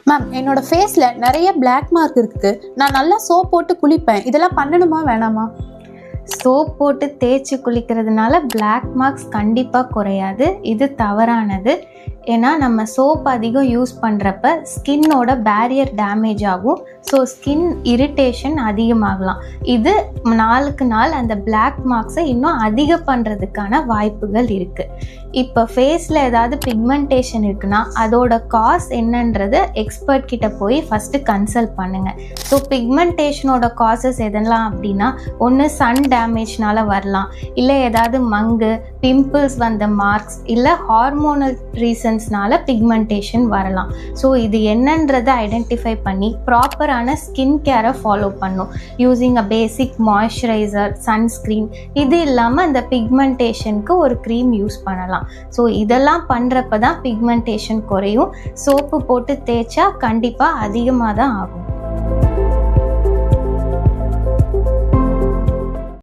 Ma'am, என்னோட ஃபேஸில் நிறைய பிளாக் மார்க் இருக்குது. நான் நல்லா சோப் போட்டு குளிப்பேன். இதெல்லாம் பண்ணணுமா வேணாமா? சோப் போட்டு தேய்ச்சி குளிக்கிறதுனால பிளாக் மார்க்ஸ் கண்டிப்பாக குறையாது. இது தவறானது. ஏன்னா நம்ம சோப் அதிகம் யூஸ் பண்ணுறப்ப ஸ்கின்னோட பேரியர் டேமேஜ் ஆகும். ஸோ ஸ்கின் இரிட்டேஷன் அதிகமாகலாம். இது நாளுக்கு நாள் அந்த பிளாக் மார்க்ஸை இன்னும் அதிகம் பண்ணுறதுக்கான வாய்ப்புகள் இருக்குது. இப்போ ஃபேஸில் ஏதாவது பிக்மெண்டேஷன் இருக்குன்னா அதோட காஸ் என்னன்றது எக்ஸ்பர்ட் கிட்ட போய் ஃபஸ்ட்டு கன்சல்ட் பண்ணுங்கள். ஸோ பிக்மெண்டேஷனோட காசஸ் எதெல்லாம் அப்படின்னா, ஒன்று சன் டேமேஜ்னால வரலாம், இல்லை ஏதாவது மங்கு, பிம்பிள்ஸ் வந்த மார்க்ஸ், இல்லை ஹார்மோனல் ரீசன்ஸ்னால பிக்மெண்டேஷன் வரலாம். ஸோ இது என்னன்றதை ஐடென்டிஃபை பண்ணி ப்ராப்பரான ஸ்கின் கேரை ஃபாலோ பண்ணும். யூஸிங் அ பேசிக் மாய்ஸ்சரைசர், சன்ஸ்க்ரீன், இது இல்லாமல் அந்த பிக்மெண்டேஷனுக்கு ஒரு க்ரீம் யூஸ் பண்ணலாம். ஸோ இதெல்லாம் பண்ணுறப்ப தான் பிக்மெண்டேஷன் குறையும். சோப்பு போட்டு தேய்ச்சா கண்டிப்பாக அதிகமாக தான் ஆகும்.